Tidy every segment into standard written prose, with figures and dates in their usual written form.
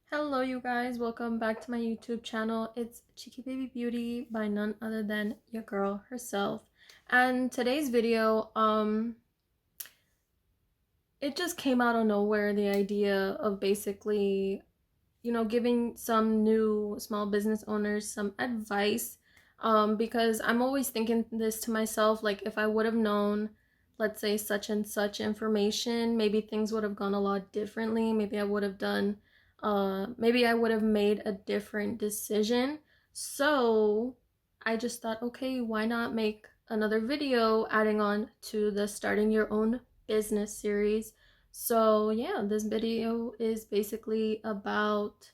Hello you guys, welcome back to my YouTube channel. It's Cheeky Baby Beauty by none other than your girl herself. And today's video, it just came out of nowhere, the idea of basically, giving some new small business owners some advice. Because I'm always thinking this to myself, like if I would have known, let's say such and such information, maybe things would have gone a lot differently. Maybe I would have made a different decision. So I just thought, okay, why not make another video adding on to the starting your own business series. So yeah, this video is basically about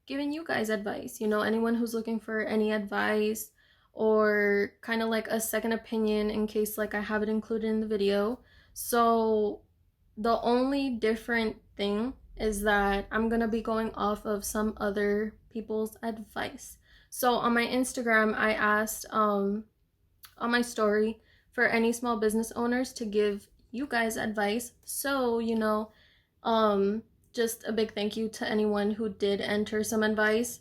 giving you guys advice. Anyone who's looking for any advice or kind of like a second opinion in case like I have it included in the video. So the only different thing is that I'm gonna be going off of some other people's advice. So on my Instagram, I asked on my story for any small business owners to give you guys advice. So, just a big thank you to anyone who did enter some advice.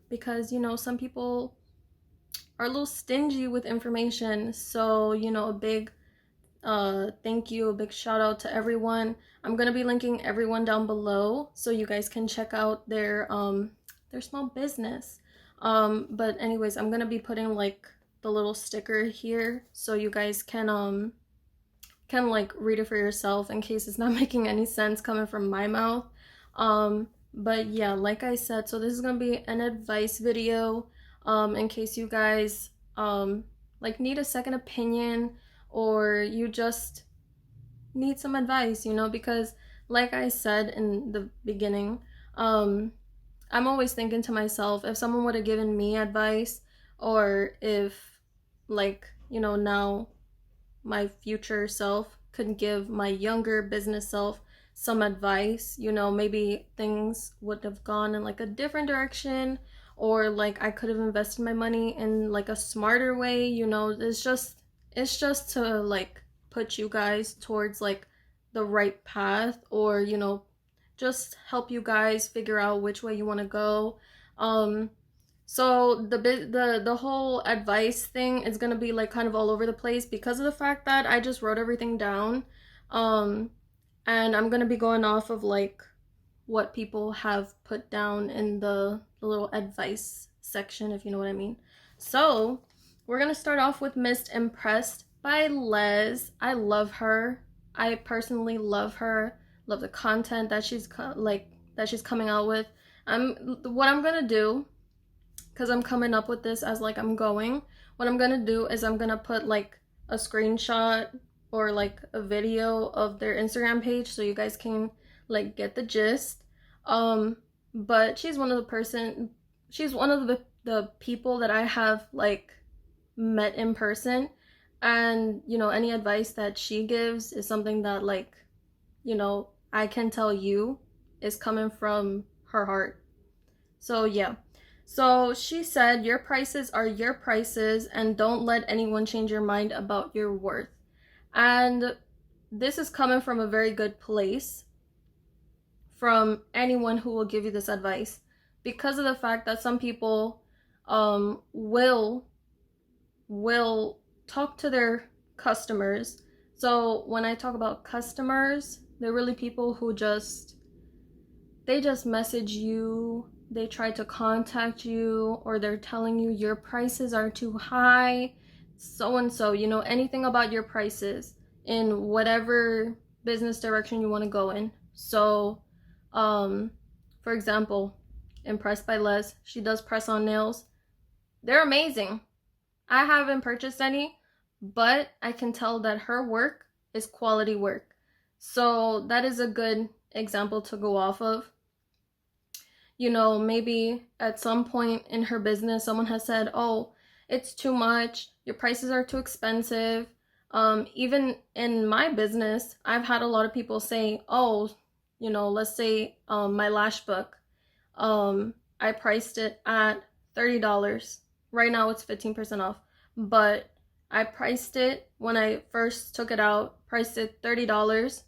Because, some people are a little stingy with information. So, a big thank you, a big shout out to everyone. I'm gonna be linking everyone down below so you guys can check out their small business. But anyways, I'm gonna be putting like the little sticker here so you guys can like read it for yourself in case it's not making any sense coming from my mouth. But yeah, like I said, so this is gonna be an advice video in case you guys like need a second opinion or you just need some advice, because like I said in the beginning, I'm always thinking to myself, if someone would have given me advice, or if like, now my future self could give my younger business self some advice, maybe things would have gone in like a different direction, or like I could have invested my money in like a smarter way. It's just to like put you guys towards like the right path, or just help you guys figure out which way you want to go. So the whole advice thing is gonna be like kind of all over the place because of the fact that I just wrote everything down. Um, and I'm gonna be going off of like what people have put down in the little advice section, if you know what I mean. So we're gonna start off with Miss Impressed by Les. I love her. I personally love her. Love the content that she's coming out with. What I'm gonna do, because I'm coming up with this as like I'm going. What I'm gonna do is I'm gonna put like a screenshot or like a video of their Instagram page so you guys can like get the gist. But she's one of the people that I have like met in person, and any advice that she gives is something that like, I can tell you is coming from her heart. So yeah. So she said, your prices are your prices and don't let anyone change your mind about your worth. And this is coming from a very good place from anyone who will give you this advice, because of the fact that some people will talk to their customers. So when I talk about customers, they're really people who just message you, they try to contact you, or they're telling you your prices are too high, so and so, anything about your prices in whatever business direction you want to go in. So, for example, Impressed by Les, she does press on nails. They're amazing. I haven't purchased any, but I can tell that her work is quality work. So that is a good example to go off of. Maybe at some point in her business, someone has said, oh, it's too much, your prices are too expensive. Even in my business, I've had a lot of people say, oh, let's say my lash book, I priced it at $30. Right now it's 15% off, but I priced it when I first took it out, priced it $30,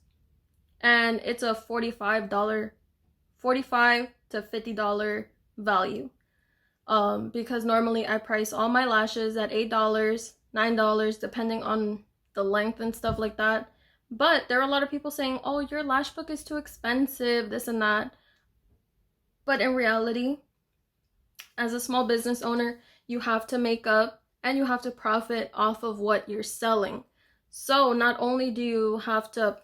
and it's a $45 $45 to $50 value. Because normally I price all my lashes at $8, $9, depending on the length and stuff like that. But there are a lot of people saying, oh, your lash book is too expensive, this and that. But in reality, as a small business owner, you have to make up and you have to profit off of what you're selling. So not only do you have to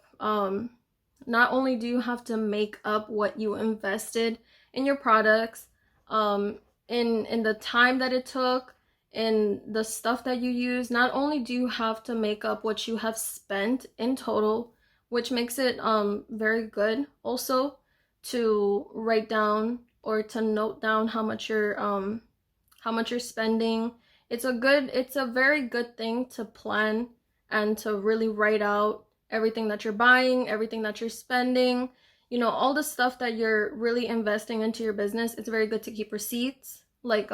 make up what you invested in your products, in the time that it took, in the stuff that you use, not only do you have to make up what you have spent in total, which makes it very good also to write down or to note down how much you're spending. It's a very good thing to plan and to really write out everything that you're buying, everything that you're spending, you know, all the stuff that you're really investing into your business. It's very good to keep receipts, like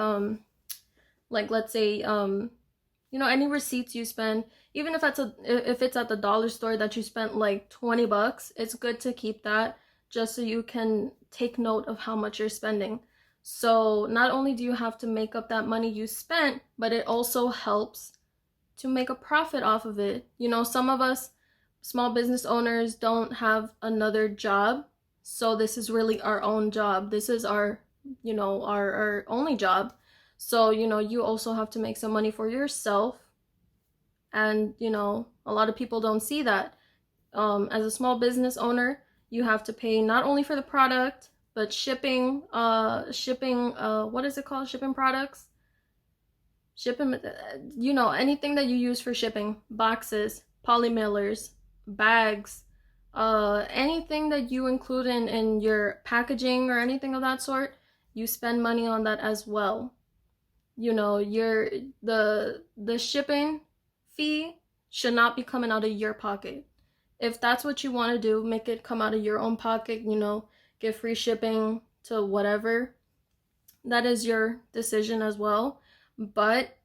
let's say you know, any receipts you spend, even if it's at the dollar store that you spent like $20, it's good to keep that just so you can take note of how much you're spending. So not only do you have to make up that money you spent, but it also helps to make a profit off of it. You know, some of us small business owners don't have another job, so this is really our own job. This is our, you know, our only job. So, you know, you also have to make some money for yourself. And, you know, a lot of people don't see that. As a small business owner, you have to pay not only for the product, but shipping, what is it called? Shipping products? Shipping, you know, anything that you use for shipping, boxes, poly mailers, bags, anything that you include in your packaging or anything of that sort, you spend money on that as well. You know, the shipping fee should not be coming out of your pocket. If that's what you want to do, make it come out of your own pocket, you know, give free shipping to whatever. That is your decision as well. But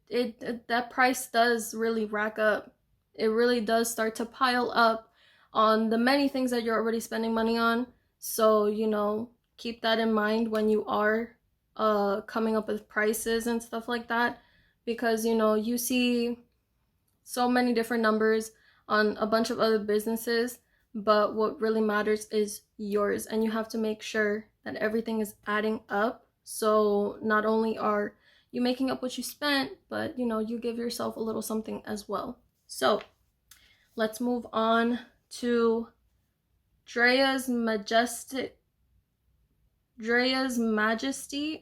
that price does really rack up. It really does start to pile up on the many things that you're already spending money on. So, you know, keep that in mind when you are coming up with prices and stuff like that, because, you know, you see so many different numbers on a bunch of other businesses, but what really matters is yours, and you have to make sure that everything is adding up. So not only are you making up what you spent, but, you know, you give yourself a little something as well. So let's move on to Drea's Majesty,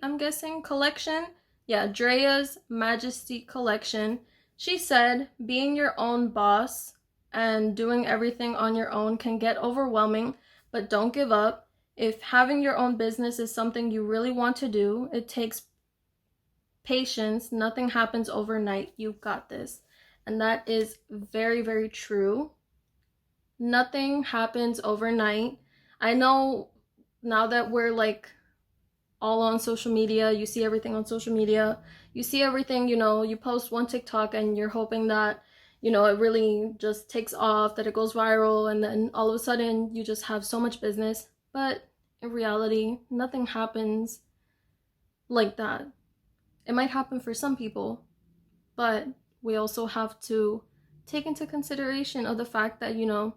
I'm guessing, collection. Yeah, Drea's Majesty collection. She said, being your own boss and doing everything on your own can get overwhelming, but don't give up. If having your own business is something you really want to do, it takes patience. Nothing happens overnight. You've got this. And that is very, very true. Nothing happens overnight. I know now that we're like all on social media, you see everything on social media, you see everything, you know, you post one TikTok and you're hoping that, you know, it really just takes off, that it goes viral, and then all of a sudden you just have so much business. But in reality, nothing happens like that. It might happen for some people, but we also have to take into consideration of the fact that, you know,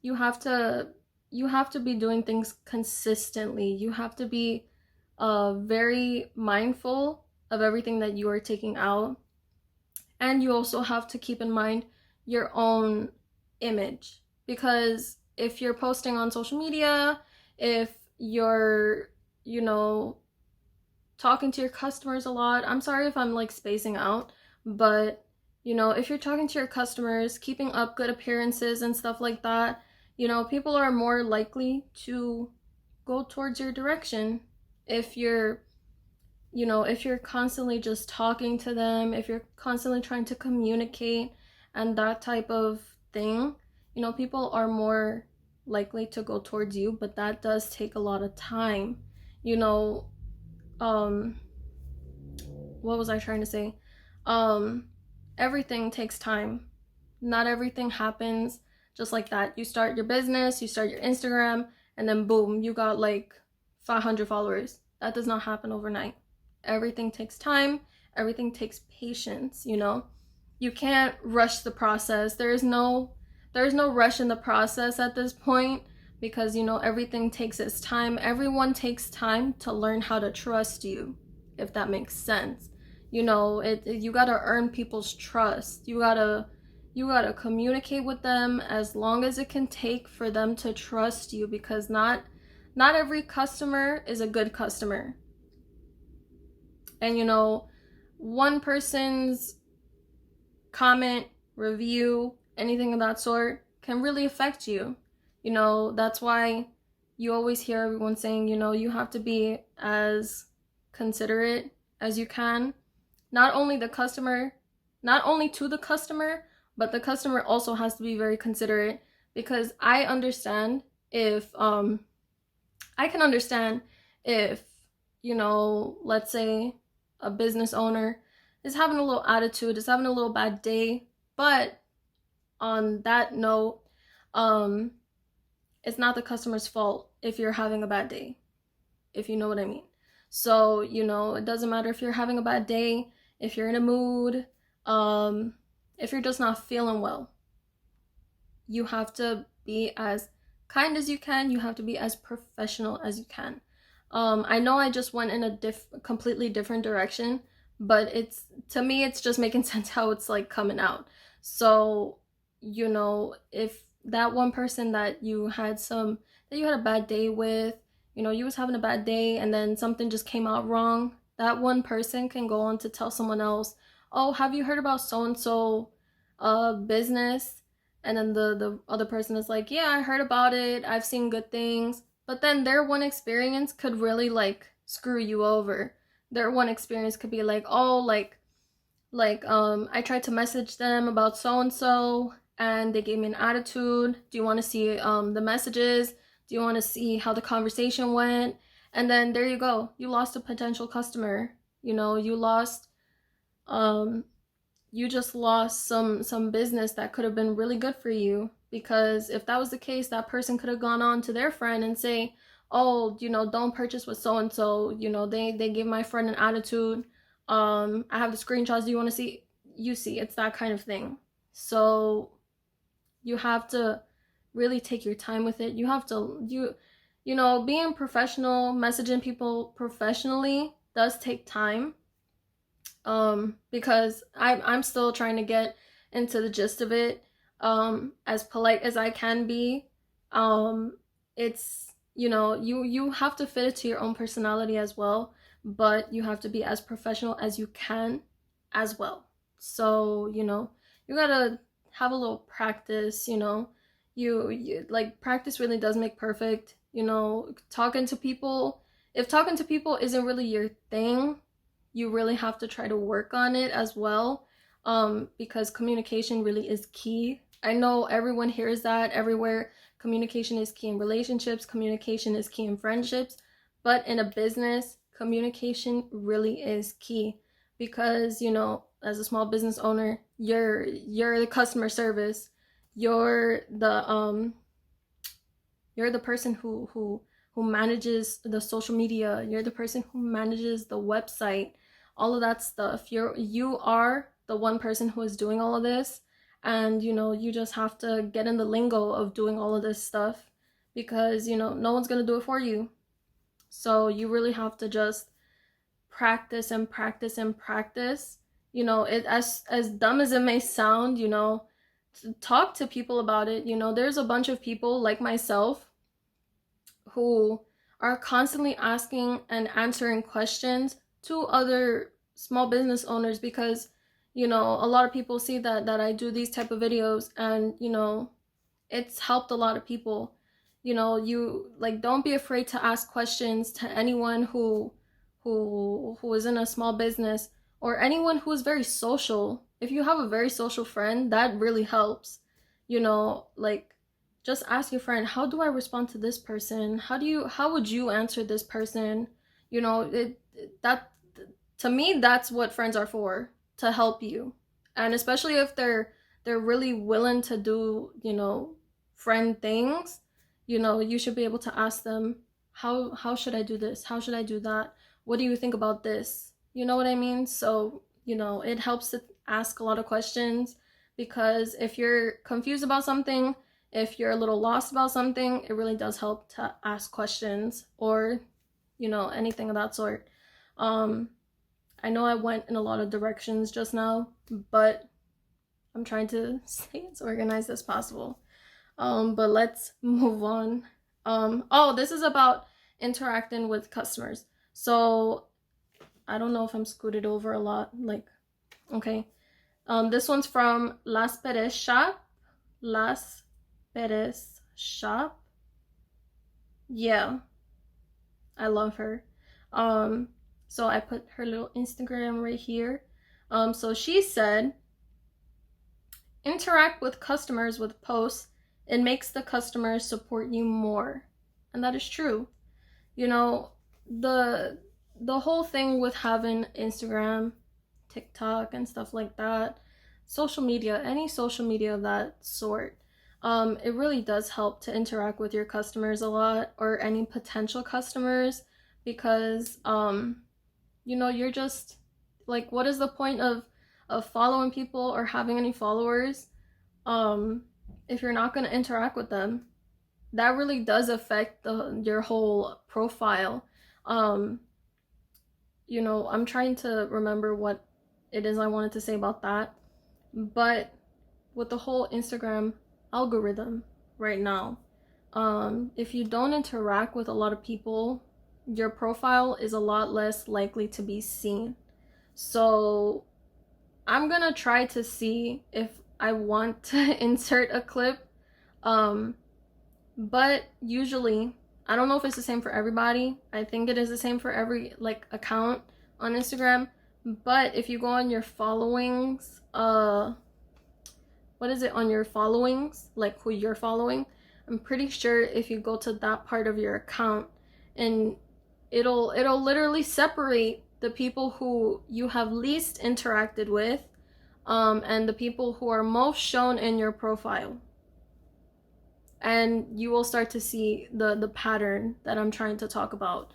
you have to be doing things consistently. You have to be very mindful of everything that you are taking out. And you also have to keep in mind your own image, because if you're posting on social media, if you're, you know, talking to your customers a lot, I'm sorry if I'm like spacing out, but, you know, if you're talking to your customers, keeping up good appearances and stuff like that, you know, people are more likely to go towards your direction. If you're, you know, if you're constantly just talking to them, if you're constantly trying to communicate and that type of thing, you know, people are more likely to go towards you, but that does take a lot of time. You know, what was I trying to say? Everything takes time. Not everything happens just like that. You start your business, you start your Instagram, and then boom, you got like 500 followers. That does not happen overnight. Everything takes time, everything takes patience, you know? You can't rush the process. There's no rush in the process at this point, because, you know, everything takes its time. Everyone takes time to learn how to trust you, if that makes sense. You know, you gotta earn people's trust. You gotta communicate with them as long as it can take for them to trust you, because not every customer is a good customer. And, you know, one person's comment, review, anything of that sort can really affect you. You know, that's why you always hear everyone saying, you know, you have to be as considerate as you can. Not only to the customer, but the customer also has to be very considerate, because I can understand if, you know, let's say a business owner is having a little attitude, is having a little bad day, but on that note, it's not the customer's fault if you're having a bad day, if you know what I mean. So, you know, it doesn't matter if you're having a bad day, if you're in a mood, if you're just not feeling well. You have to be as kind as you can. You have to be as professional as you can. I know I just went in a completely different direction, but to me, it's just making sense how it's like coming out. So, you know, if that one person that you had a bad day with, you know, you was having a bad day and then something just came out wrong, that one person can go on to tell someone else, oh, have you heard about so-and-so business? And then the other person is like, yeah, I heard about it, I've seen good things. But then their one experience could really like screw you over. Their one experience could be like, oh, I tried to message them about so and so and they gave me an attitude. Do you want to see the messages? Do you want to see how the conversation went? And then there you go. You lost a potential customer. You know, you just lost some business that could have been really good for you, because if that was the case, that person could have gone on to their friend and say, oh, you know, don't purchase with so and so, you know, they give my friend an attitude. I have the screenshots, do you want to see? You see, it's that kind of thing. So you have to really take your time with it. You have to you know, being professional, messaging people professionally does take time. Because I'm still trying to get into the gist of it, as polite as I can be. It's, you know, you have to fit it to your own personality as well, but you have to be as professional as you can as well. So, you know, you gotta have a little practice, you know. You like, practice really does make perfect, you know. If talking to people isn't really your thing, you really have to try to work on it as well, because communication really is key. I know everyone hears that everywhere. Communication is key in relationships, communication is key in friendships, but in a business, communication really is key, because, you know, as a small business owner, you're the customer service. You're the person who manages the social media. You're the person who manages the website, all of that stuff. You are the one person who is doing all of this, and, you know, you just have to get in the lingo of doing all of this stuff, because, you know, no one's gonna do it for you. So you really have to just practice and practice and practice. You know, it as dumb as it may sound, you know, to talk to people about it. You know, there's a bunch of people like myself who are constantly asking and answering questions to other small business owners, because, you know, a lot of people see that I do these type of videos, and, you know, it's helped a lot of people. You know, you like, don't be afraid to ask questions to anyone who is in a small business, or anyone who is very social. If you have a very social friend, that really helps. You know, like, just ask your friend, how do I respond to this person? How would you answer this person? You know, that, to me, that's what friends are for, to help you. And especially if they're really willing to do, you know, friend things, You know, you should be able to ask them, how should I do this? How should I do that? What do you think about this? You know what I mean? So, you know, it helps to ask a lot of questions, because if you're confused about something, if you're a little lost about something, it really does help to ask questions, or, you know, anything of that sort. I know I went in a lot of directions just now, but I'm trying to stay as organized as possible. But let's move on. Oh, this is about interacting with customers. So I don't know if I'm scooted over a lot. Like, okay. This one's from Las Perez Shop. Las Perez Shop. Yeah, I love her. So I put her little Instagram right here. So she said, interact with customers with posts. It makes the customers support you more. And that is true. You know, the whole thing with having Instagram, TikTok, and stuff like that, social media, any social media of that sort, it really does help to interact with your customers a lot, or any potential customers, because you know, you're just like, what is the point of following people or having any followers if you're not going to interact with them? That really does affect your whole profile. You know, I'm trying to remember what it is I wanted to say about that, but with the whole Instagram algorithm right now, if you don't interact with a lot of people, your profile is a lot less likely to be seen. So I'm gonna try to see if I want to insert a clip, but usually, I don't know if it's the same for everybody. I think it is the same for every like account on Instagram. But if you go on your followings, what is it, on your followings, like who you're following, I'm pretty sure if you go to that part of your account, and it'll literally separate the people who you have least interacted with, and the people who are most shown in your profile. And you will start to see the pattern that I'm trying to talk about.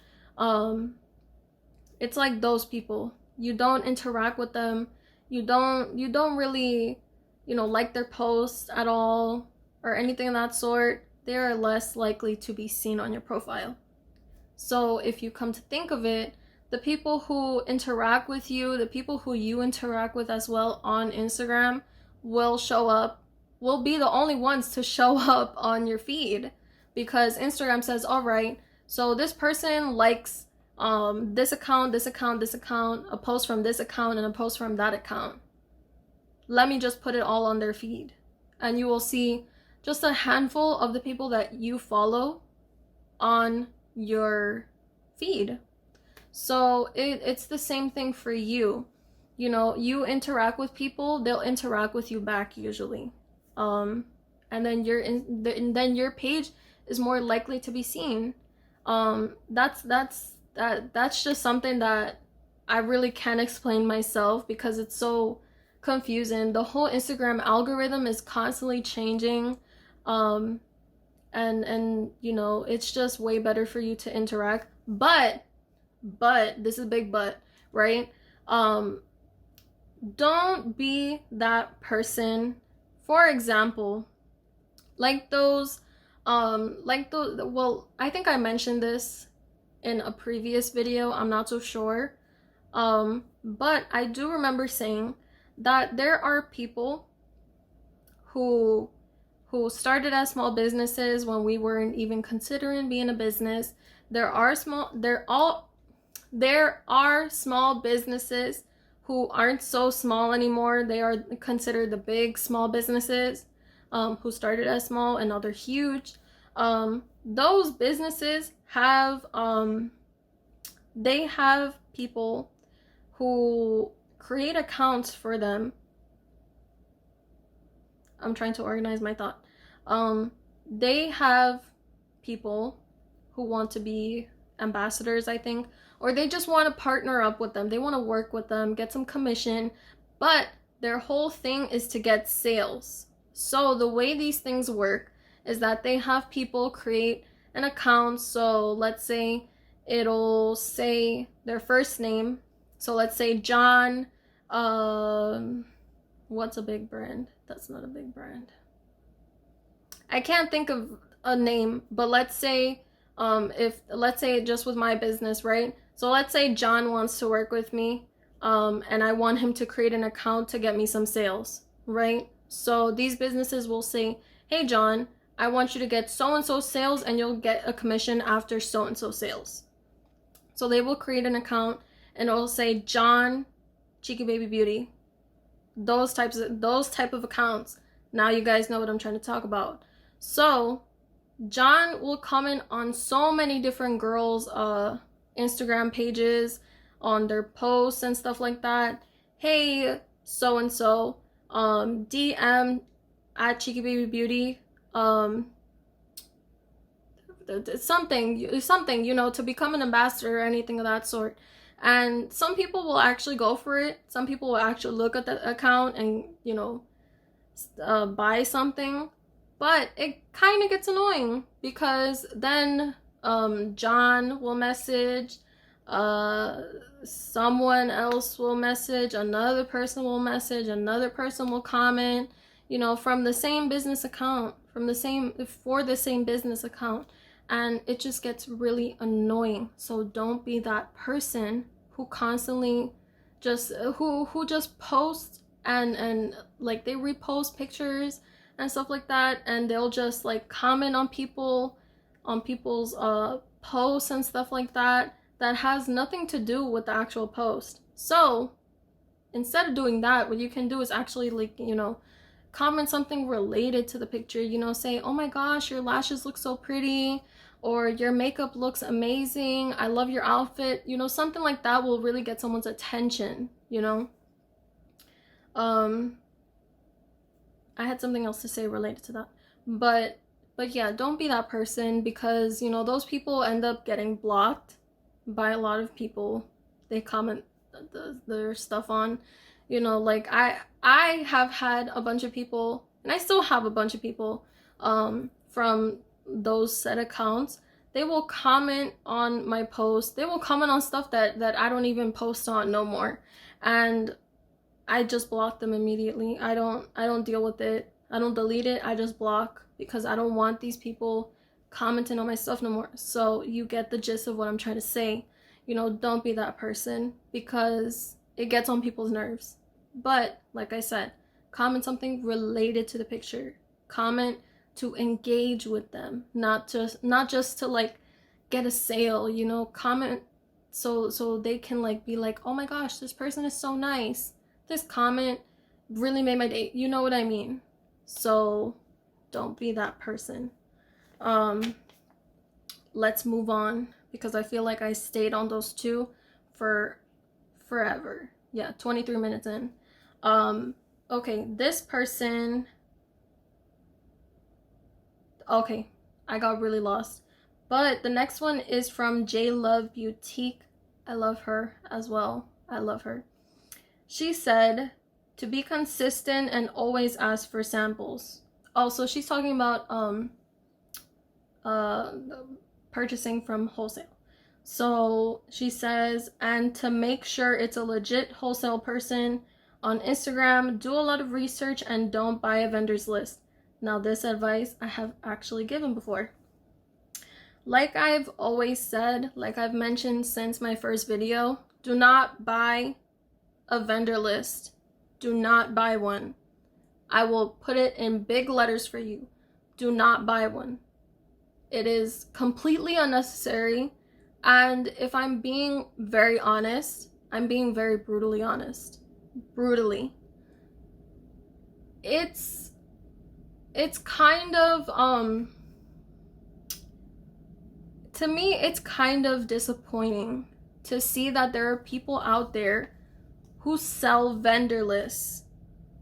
It's like those people, you don't interact with them, you don't really, you know, like their posts at all or anything of that sort, they are less likely to be seen on your profile. So if you come to think of it, the people who interact with you, the people who you interact with as well on Instagram, will show up, will be the only ones to show up on your feed, because Instagram says, all right, so this person likes this account, this account, this account, a post from this account, and a post from that account. Let me just put it all on their feed. And you will see just a handful of the people that you follow on your feed. So it's the same thing for you. You know, you interact with people, they'll interact with you back usually. And then your page is more likely to be seen. That's just something that I really can't explain myself, because it's so confusing. The whole Instagram algorithm is constantly changing. And you know, it's just way better for you to interact. But this is a big but, right? Don't be that person. For example, like those well, I think I mentioned this in a previous video, I'm not so sure. But I do remember saying that there are people who started as small businesses when we weren't even considering being a business. There are small businesses who aren't so small anymore. They are considered the big small businesses, who started as small and now they're huge. Those businesses have they have people who create accounts for them. I'm trying to organize my thought. They have people who want to be ambassadors, I think, or they just want to partner up with them. They want to work with them, get some commission, but their whole thing is to get sales. So the way these things work is that they have people create an account. So let's say it'll say their first name. So let's say John, what's a big brand? That's not a big brand. I can't think of a name, but let's say let's say just with my business, right? So let's say John wants to work with me, and I want him to create an account to get me some sales, right? So these businesses will say, hey John, I want you to get so-and-so sales and you'll get a commission after so-and-so sales. So they will create an account and it'll say John, Cheeky Baby Beauty. Those type of accounts. Now you guys know what I'm trying to talk about. So John will comment on so many different girls' Instagram pages, on their posts and stuff like that. Hey, so and so, DM at Cheeky Baby Beauty, something, you know, to become an ambassador or anything of that sort. And some people will actually go for it. Some people will actually look at the account and, you know, buy something. But it kind of gets annoying because then John will message, someone else will message, another person will message, another person will comment, you know, from the same business account, for the same business account. And it just gets really annoying. So don't be that person who constantly just who just posts and like they repost pictures and stuff like that, and they'll just like comment on people's posts and stuff like that has nothing to do with the actual post. So instead of doing that, what you can do is actually, like, you know, comment something related to the picture. You know, say, oh my gosh, your lashes look so pretty, or your makeup looks amazing, I love your outfit. You know, something like that will really get someone's attention, you know. I had something else to say related to that, but yeah, don't be that person, because, you know, those people end up getting blocked by a lot of people they comment their stuff on. You know, like I have had a bunch of people, and I still have a bunch of people from those set accounts. They will comment on my post. They will comment on stuff that I don't even post on no more, and I just block them immediately. I don't deal with it. I don't delete it. I just block, because I don't want these people commenting on my stuff no more. So you get the gist of what I'm trying to say. You know, don't be that person, because it gets on people's nerves. But like I said, comment something related to the picture. Comment to engage with them, not just to like get a sale, you know. Comment so they can like be like, oh my gosh, this person is so nice. This comment really made my day. You know what I mean? So don't be that person. Let's move on, because I feel like I stayed on those two for forever. Yeah, 23 minutes in. Okay, this person, okay, I got really lost. But the next one is from J Love Boutique. I love her as well. I love her. She said to be consistent and always ask for samples. Also, she's talking about purchasing from wholesale. So she says, and to make sure it's a legit wholesale person on Instagram, do a lot of research and don't buy a vendor's list. Now, this advice I have actually given before. Like I've always said, like I've mentioned since my first video, do not buy a vendor list. Do not buy one. I will put it in big letters for you. Do not buy one. It is completely unnecessary. And if I'm being very honest, I'm being very brutally honest. Brutally. It's kind of, to me, it's kind of disappointing to see that there are people out there who sell vendor lists.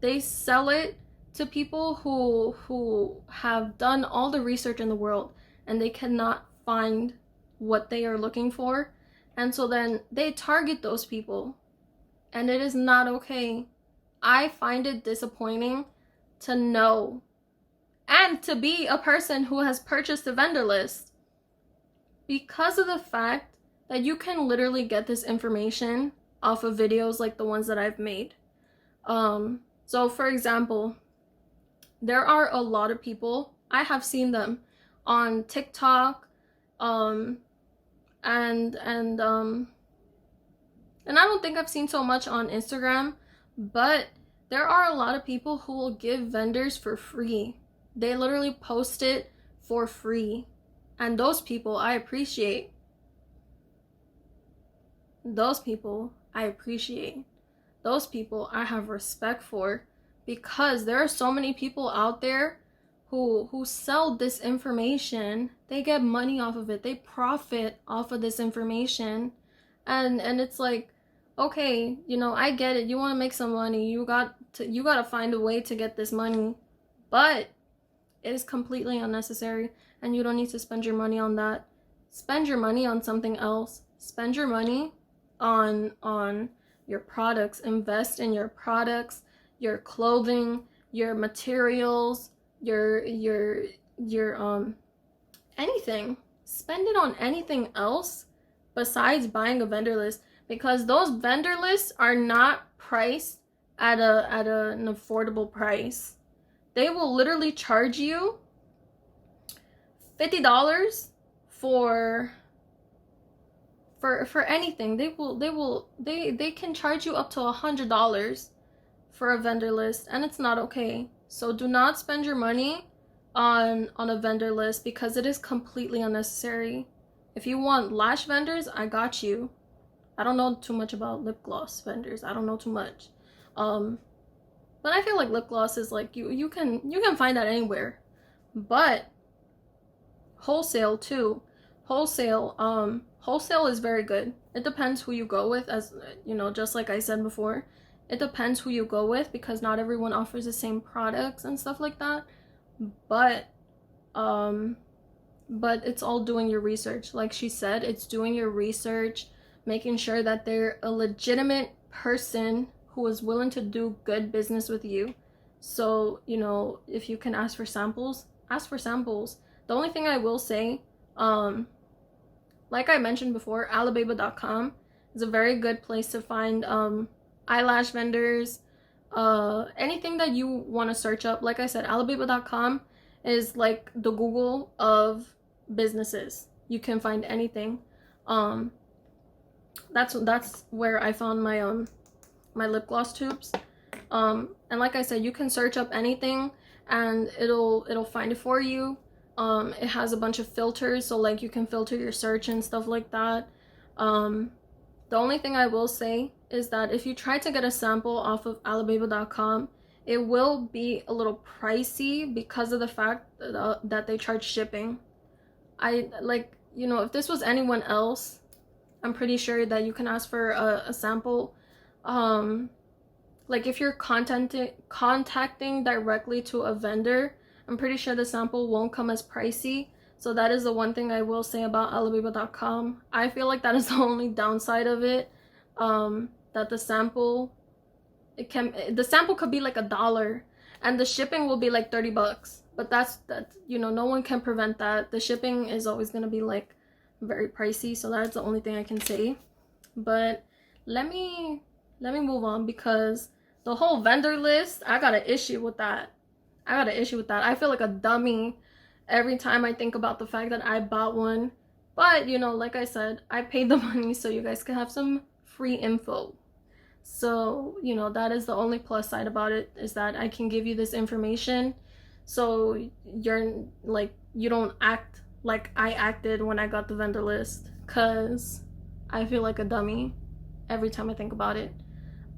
They sell it to people who have done all the research in the world and they cannot find what they are looking for. And so then they target those people, and it is not okay. I find it disappointing to know and to be a person who has purchased a vendor list, because of the fact that you can literally get this information off of videos like the ones that I've made. So for example, there are a lot of people, I have seen them on TikTok, and I don't think I've seen so much on Instagram, but there are a lot of people who will give vendors for free. They literally post it for free. And those people I appreciate. Those people I appreciate. Those people I have respect for, because there are so many people out there who sell this information. They get money off of it. They profit off of this information. And it's like, okay, you know, I get it. You want to make some money. You got to find a way to get this money. But it is completely unnecessary, and you don't need to spend your money on that. Spend your money on something else. Spend your money on your products. Invest in your products, your clothing, your materials, your anything. Spend it on anything else besides buying a vendor list, because those vendor lists are not priced at an affordable price. They will literally charge you $50 for anything. They can charge you up to $100 for a vendor list, and it's not okay. So do not spend your money on a vendor list, because it is completely unnecessary. If you want lash vendors, I got you. I don't know too much about lip gloss vendors. I don't know too much. But I feel like lip gloss is like you can find that anywhere. But wholesale too. Wholesale is very good. It depends who you go with, as you know, just like I said before. It depends who you go with, because not everyone offers the same products and stuff like that. But it's all doing your research. Like she said, it's doing your research, making sure that they're a legitimate person who is willing to do good business with you. So, you know, if you can ask for samples, ask for samples. The only thing I will say, like I mentioned before, alibaba.com is a very good place to find eyelash vendors, anything that you want to search up. Like I said, alibaba.com is like the Google of businesses. You can find anything. That's where I found my my lip gloss tubes. And like I said, you can search up anything and it'll find it for you. It has a bunch of filters, so like you can filter your search and stuff like that. The only thing I will say is that if you try to get a sample off of alibaba.com, it will be a little pricey because of the fact that they charge shipping. You know, if this was anyone else, I'm pretty sure that you can ask for a sample. Like if you're contacting directly to a vendor, I'm pretty sure the sample won't come as pricey. So that is the one thing I will say about alibaba.com. I feel like that is the only downside of it. That the sample could be like $1 and the shipping will be like $30. But that's you know, no one can prevent that. The shipping is always gonna be like very pricey, so that's the only thing I can say. But let me move on, because the whole vendor list, I got an issue with that. I feel like a dummy every time I think about the fact that I bought one. But, you know, like I said, I paid the money so you guys can have some free info. So, you know, that is the only plus side about it, is that I can give you this information so you don't act like I acted when I got the vendor list, because I feel like a dummy every time I think about it.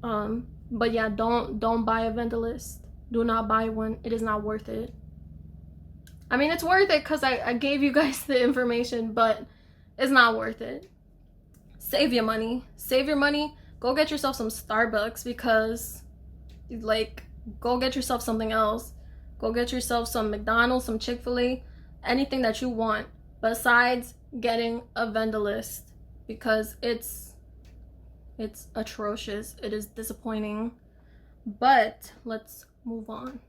But yeah, don't buy a vendor list. Do not buy one. It is not worth it. I mean, it's worth it because I gave you guys the information, but it's not worth it. Save your money. Save your money. Go get yourself some Starbucks, because like, go get yourself something else. Go get yourself some McDonald's, some Chick-fil-A, anything that you want besides getting a vendor list, because it's atrocious. It is disappointing. But let's move on.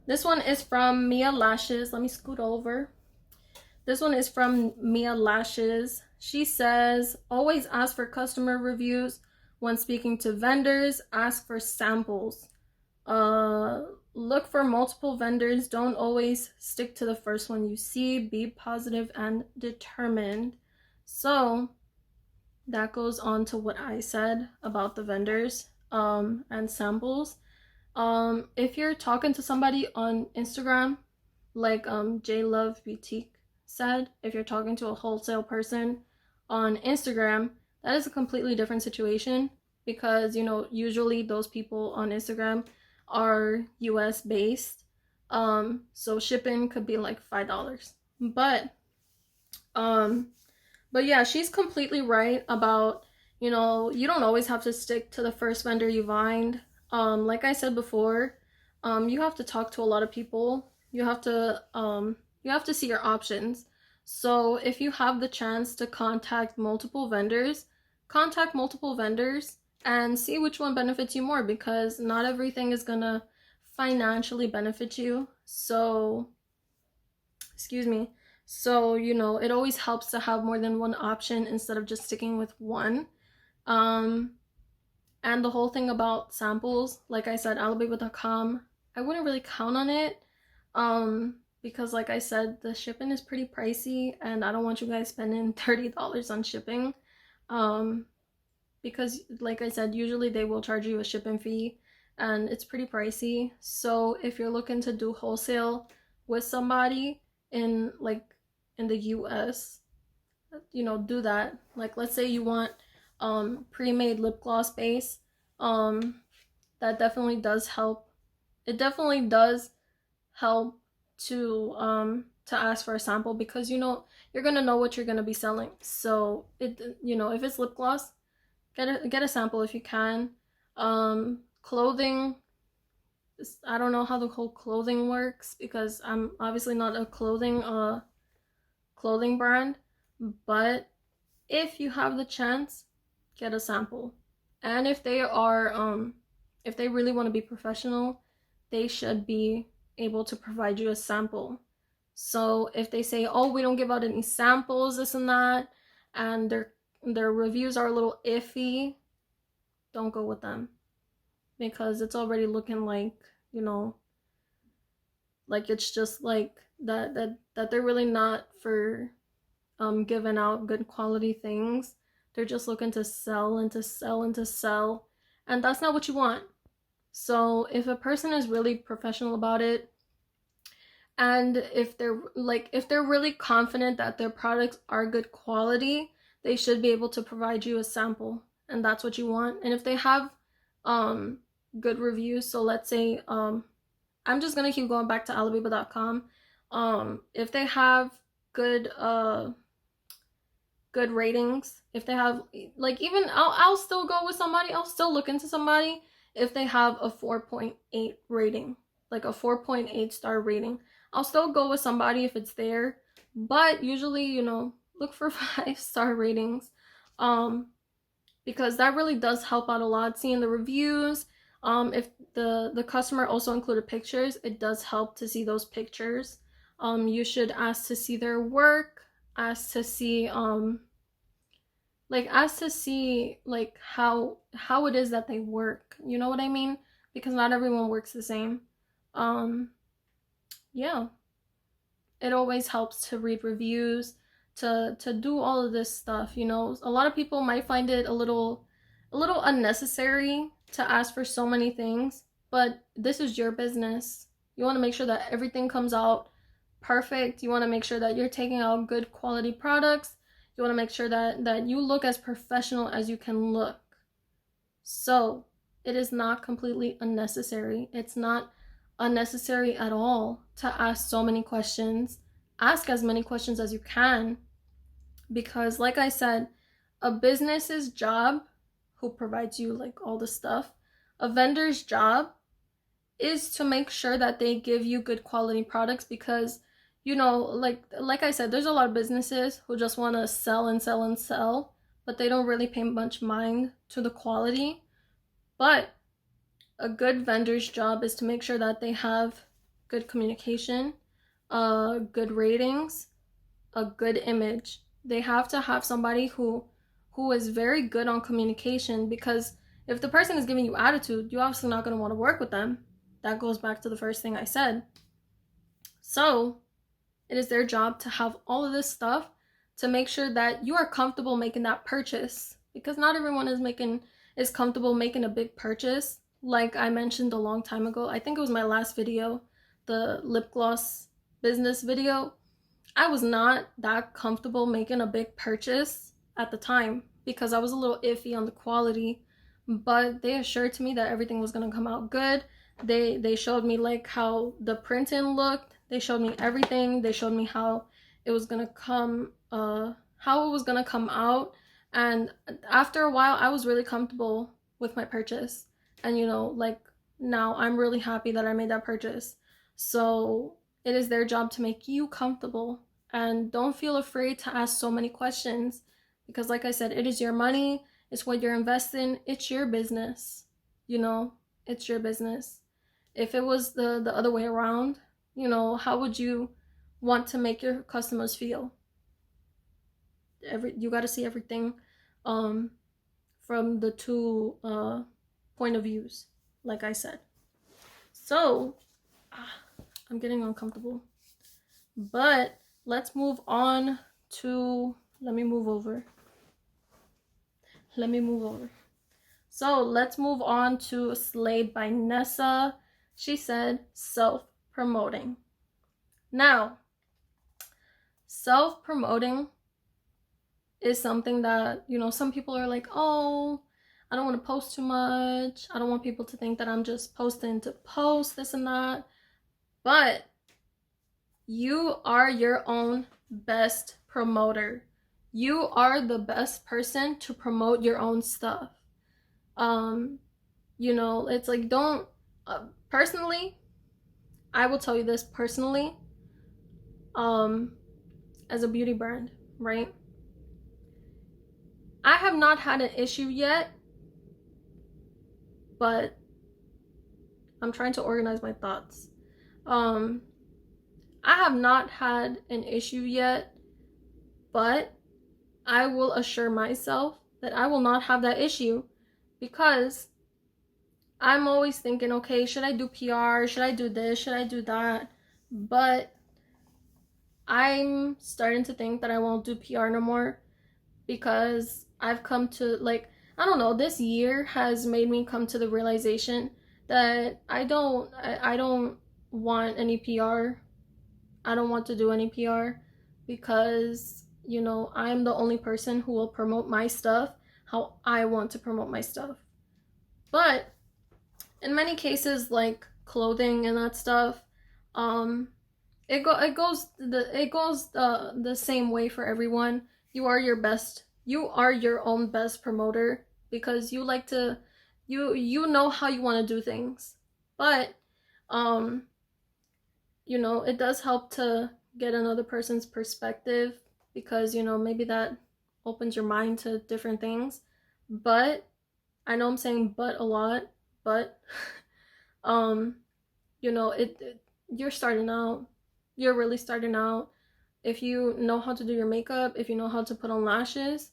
This one is from Mia Lashes. Let me scoot over. This one is from Mia Lashes. She says, always ask for customer reviews. When speaking to vendors, ask for samples. Look for multiple vendors. Don't always stick to the first one you see. Be positive and determined. So that goes on to what I said about the vendors and samples. If you're talking to somebody on Instagram, like J Love Boutique said, if you're talking to a wholesale person on Instagram, that is a completely different situation because, you know, usually those people on Instagram are US based. So shipping could be like $5. But um but yeah, she's completely right about, you know, you don't always have to stick to the first vendor you find. Like I said before, you have to talk to a lot of people. You have to see your options. So if you have the chance to contact multiple vendors and see which one benefits you more because not everything is gonna financially benefit you. So, excuse me. So, you know, it always helps to have more than one option instead of just sticking with one. Um, and the whole thing about samples, like I said, alababy.com, I wouldn't really count on it. Because like I said, the shipping is pretty pricey and I don't want you guys spending $30 on shipping. Because like I said, usually they will charge you a shipping fee and it's pretty pricey. So if you're looking to do wholesale with somebody in in the US, you know, do that. Like let's say you want pre-made lip gloss base. That definitely does help. It definitely does help to ask for a sample because you know you're gonna know what you're gonna be selling. So it, you know, if it's lip gloss, get a sample if you can. Clothing, I don't know how the whole clothing works because I'm obviously not a clothing brand, but if you have the chance, get a sample. And if they really want to be professional, they should be able to provide you a sample. So if they say, "Oh, we don't give out any samples, this and that," and their reviews are a little iffy, don't go with them because it's already looking like, you know, like it's just like that they're really not for giving out good quality things. They're just looking to sell and to sell and to sell, and that's not what you want. So if a person is really professional about it, and if they're really confident that their products are good quality, they should be able to provide you a sample, and that's what you want. And if they have um good reviews, so let's say I'm just gonna keep going back to alababy.com. If they have good good ratings, if they have like even I'll still go with somebody, I'll still look into somebody if they have a 4.8 rating, like a 4.8 star rating. I'll still go with somebody if it's there, but usually, you know, look for 5-star ratings. Because that really does help out a lot, seeing the reviews. If the customer also included pictures, it does help to see those pictures. You should ask to see their work, ask to see like how it is that they work. You know what I mean? Because not everyone works the same. Yeah, it always helps to read reviews, to do all of this stuff. You know, a lot of people might find it a little unnecessary to ask for so many things, but this is your business. You want to make sure that everything comes out perfect. You want to make sure that you're taking out good quality products. You want to make sure that you look as professional as you can look. So it is not completely unnecessary. It's not unnecessary at all to ask so many questions. Ask as many questions as you can because, like I said, a business's job, who provides you like all the stuff, a vendor's job is to make sure that they give you good quality products because, you know, like I said, there's a lot of businesses who just want to sell and sell and sell, but they don't really pay much mind to the quality. But a good vendor's job is to make sure that they have good communication, good ratings, a good image. They have to have somebody who is very good on communication, because if the person is giving you attitude, you're obviously not going to want to work with them. That goes back to the first thing I said. So it is their job to have all of this stuff to make sure that you are comfortable making that purchase, because not everyone is comfortable making a big purchase. Like I mentioned a long time ago, I think it was my last video, the lip gloss business video. I was not that comfortable making a big purchase at the time because I was a little iffy on the quality, but they assured to me that everything was going to come out good. They showed me like how the printing looked. They showed me everything. They showed me how it was going to come out. And after a while, I was really comfortable with my purchase. And like now I'm really happy that I made that purchase. So it is their job to make you comfortable, and don't feel afraid to ask so many questions, because like I said, it is your money, it's what you're investing, it's your business, it's your business. If it was the other way around, how would you want to make your customers feel? You got to see everything from the two point of views, like I said. So I'm getting uncomfortable, but let's move on to, let me move over. So let's move on to Slayed by Nessa. She said self-promoting. Now, self-promoting is something that, some people are like, oh, I don't want to post too much. I don't want people to think that I'm just posting to post this and that. But you are your own best promoter. You are the best person to promote your own stuff. It's like, don't, personally, I will tell you this personally, as a beauty brand, right? I have not had an issue yet, but I'm trying to organize my thoughts. I have not had an issue yet, but I will assure myself that I will not have that issue, because I'm always thinking, okay, should I do PR? Should I do this? Should I do that? But I'm starting to think that I won't do PR no more, because I've come to, like, I don't know, this year has made me come to the realization that I don't want any PR. I don't want to do any PR, because I'm the only person who will promote my stuff how I want to promote my stuff. But in many cases, like clothing and that stuff, it goes the same way for everyone. You are your own best promoter, because you like to, you know how you want to do things. But it does help to get another person's perspective, because maybe that opens your mind to different things. But I know I'm saying but a lot, but you're starting out. You're really starting out. If you know how to do your makeup, if you know how to put on lashes,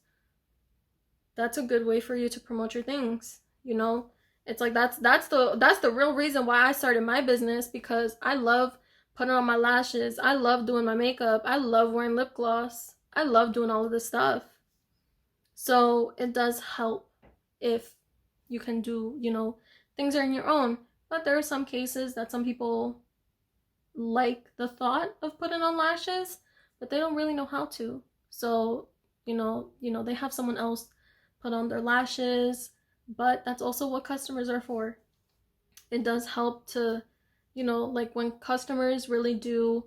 that's a good way for you to promote your things. It's like that's the real reason why I started my business, because I love putting on my lashes. I love doing my makeup. I love wearing lip gloss. I love doing all of this stuff. So it does help if you can do, things are in your own. But there are some cases that some people like the thought of putting on lashes, but they don't really know how to. So, they have someone else put on their lashes, but that's also what customers are for. It does help to, like when customers really do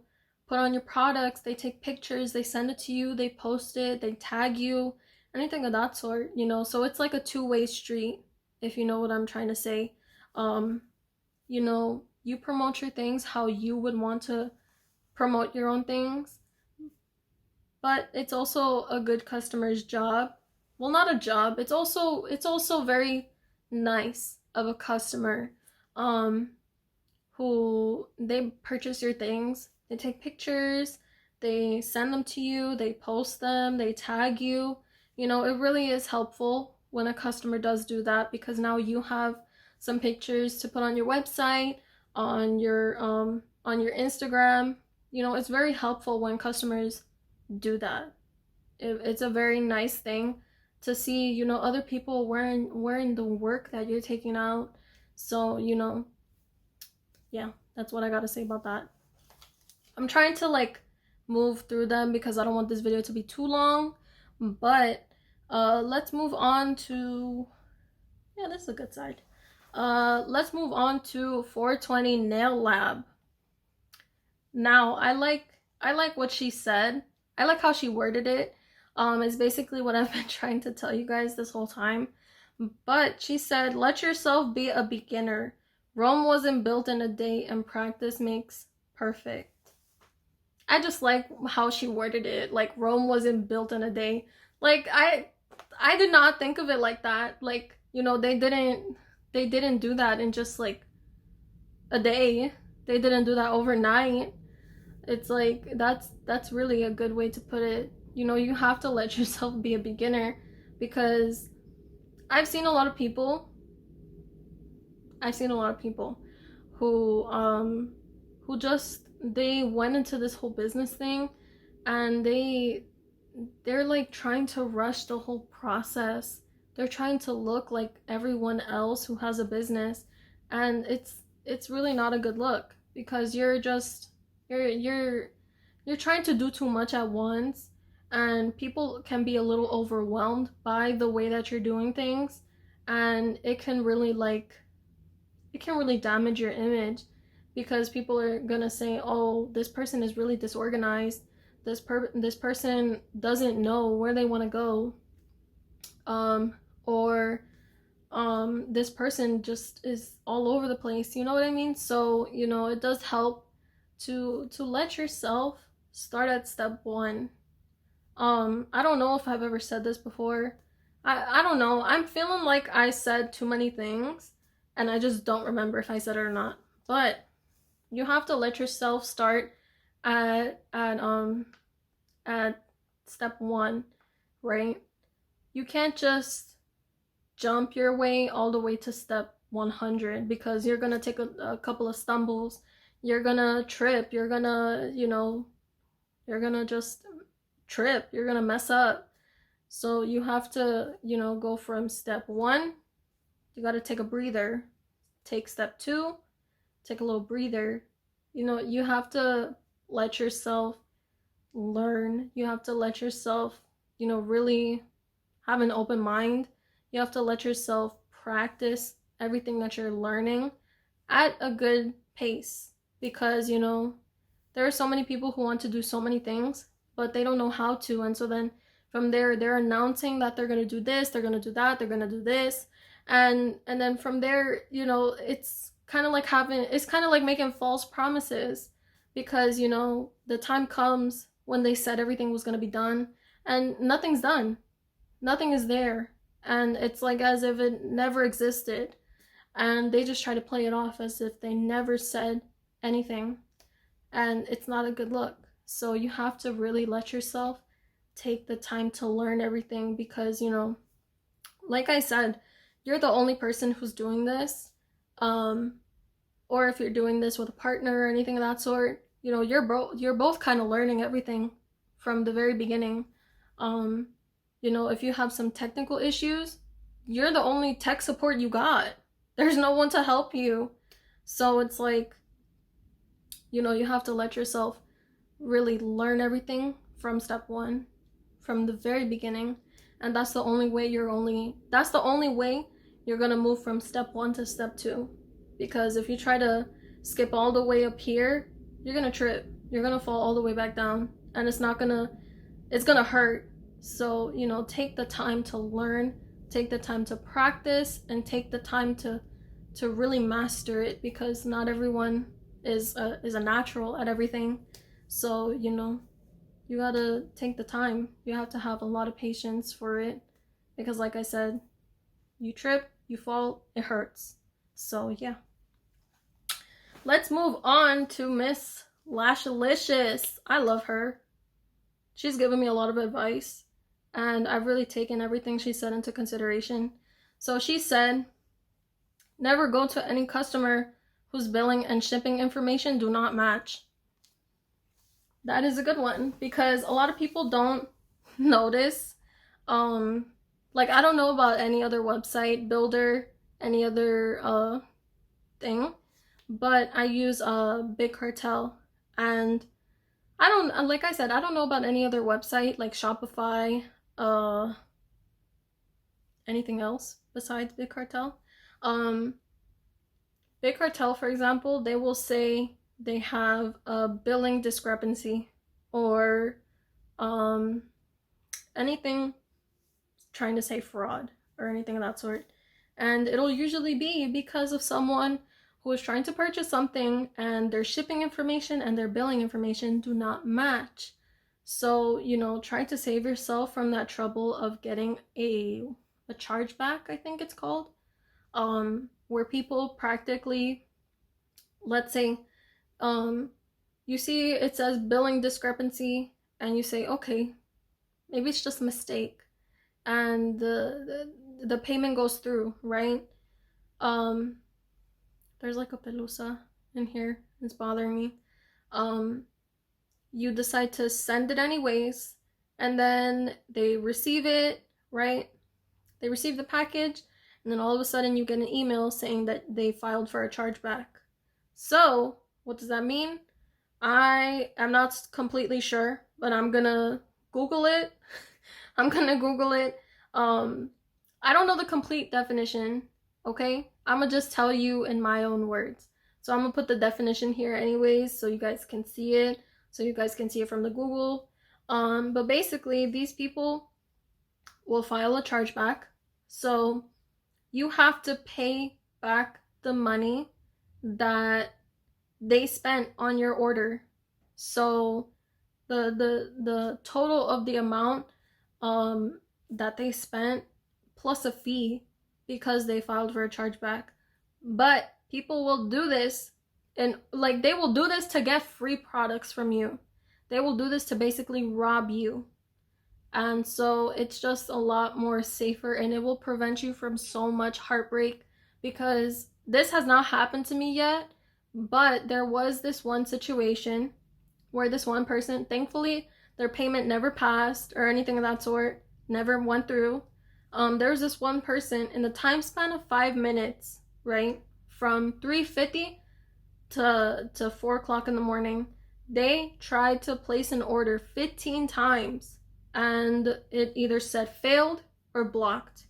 put on your products, they take pictures, they send it to you, they post it, they tag you, anything of that sort, so it's like a two-way street, if you know what I'm trying to say. You promote your things how you would want to promote your own things, but it's also a good customer's job. Well, not a job, it's also very nice of a customer who they purchase your things, they take pictures, they send them to you, they post them, they tag you. You know, it really is helpful when a customer does do that, because now you have some pictures to put on your website, on your Instagram. You know, it's very helpful when customers do that. It's a very nice thing to see, you know, other people wearing the work that you're taking out. So, you know, yeah, that's what I gotta say about that. I'm trying to like move through them because I don't want this video to be too long, but let's move on to, yeah, this is a good side. Let's move on to 420 Nail Lab. Now, I like what she said. I like how she worded it. It's basically what I've been trying to tell you guys this whole time. But she said, let yourself be a beginner. Rome wasn't built in a day, and practice makes perfect. I just like how she worded it. Like, Rome wasn't built in a day. Like, I did not think of it like that. Like, you know, they didn't do that in just like a day. They didn't do that overnight. It's like, that's really a good way to put it. You know, you have to let yourself be a beginner, because I've seen a lot of people who just, they went into this whole business thing, and they're like trying to rush the whole process. They're trying to look like everyone else who has a business, and it's really not a good look, because you're trying to do too much at once, and people can be a little overwhelmed by the way that you're doing things, and it can really damage your image, because people are gonna say, oh, this person is really disorganized, this person doesn't know where they want to go, or this person just is all over the place, you know what I mean? So, you know, it does help to let yourself start at step one. I don't know if I've ever said this before. I don't know. I'm feeling like I said too many things, and I just don't remember if I said it or not. But you have to let yourself start at step one, right? You can't just jump your way all the way to step 100, because you're gonna take a couple of stumbles. You're gonna trip. You're gonna, you know, you're gonna just trip. You're gonna mess up. So you have to, you know, go from step one. You gotta take a breather. Take step two. Take a little breather. You know, you have to let yourself learn. You have to let yourself, you know, really have an open mind. You have to let yourself practice everything that you're learning at a good pace, because, you know, there are so many people who want to do so many things, but they don't know how to. And so then from there, they're announcing that they're going to do this, they're going to do that, they're going to do this. And then from there, you know, it's kind of like making false promises, because, you know, the time comes when they said everything was going to be done, and nothing's done. Nothing is there. And it's like as if it never existed. And they just try to play it off as if they never said anything. And it's not a good look. So you have to really let yourself take the time to learn everything, because, you know, like I said, you're the only person who's doing this. Or if you're doing this with a partner or anything of that sort, you know, you're both kind of learning everything from the very beginning. You know, if you have some technical issues, you're the only tech support you got. There's no one to help you. So it's like, you know, you have to let yourself really learn everything from step one, from the very beginning. And that's the only way you're gonna move from step one to step two. Because if you try to skip all the way up here, you're gonna trip. You're gonna fall all the way back down, and it's gonna hurt. So, you know, take the time to learn, take the time to practice, and take the time to really master it, because not everyone is a natural at everything. So, you know, you gotta take the time. You have to have a lot of patience for it, because like I said, you trip, you fall, it hurts. So yeah. let's move on to Miss Lashalicious. I love her. She's given me a lot of advice, and I've really taken everything she said into consideration. So she said, never go to any customer whose billing and shipping information do not match. That is a good one, because a lot of people don't notice. Like, I don't know about any other website builder, any other thing, but I use Big Cartel, and I don't, like I said, I don't know about any other website like Shopify, anything else besides Big Cartel. Big Cartel, for example, they will say they have a billing discrepancy, or anything trying to say fraud or anything of that sort. And it'll usually be because of someone who is trying to purchase something and their shipping information and their billing information do not match. So, you know, try to save yourself from that trouble of getting a chargeback, I think it's called, where people practically, let's say, you see it says billing discrepancy, and you say, okay, maybe it's just a mistake, and the payment goes through, right? There's like a pelusa in here, it's bothering me. You decide to send it anyways, and then they receive it, right? They receive the package, and then all of a sudden you get an email saying that they filed for a chargeback. So what does that mean? I am not completely sure, but I'm gonna Google it. I'm gonna Google it. I don't know the complete definition, okay? I'm gonna just tell you in my own words. So I'm gonna put the definition here anyways, so you guys can see it. So you guys can see it from the Google. But basically, these people will file a chargeback. So you have to pay back the money that they spent on your order. So the total of the amount that they spent plus a fee, because they filed for a chargeback. But people will do this, and like, they will do this to get free products from you. They will do this to basically rob you. And so it's just a lot more safer, and it will prevent you from so much heartbreak, because this has not happened to me yet, but there was this one situation where this one person, thankfully their payment never passed or anything of that sort, never went through. There was this one person, in the time span of 5 minutes, right, from 3:50 to 4 o'clock in the morning, they tried to place an order 15 times, and it either said failed or blocked,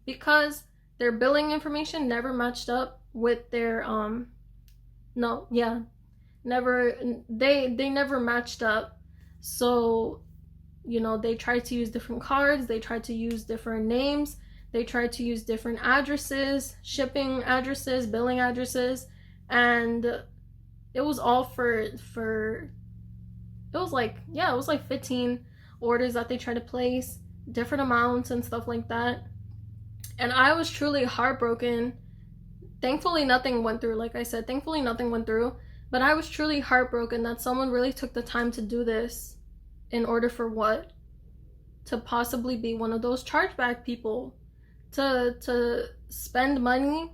because their billing information never matched up with their they never matched up. So, you know, they tried to use different cards, they tried to use different names, they tried to use different addresses, shipping addresses, billing addresses, and it was all for it was like 15 orders that they tried to place, different amounts and stuff like that. And I was truly heartbroken. Thankfully nothing went through, like I said, thankfully nothing went through, but I was truly heartbroken that someone really took the time to do this. In order for what? To possibly be one of those chargeback people, to spend money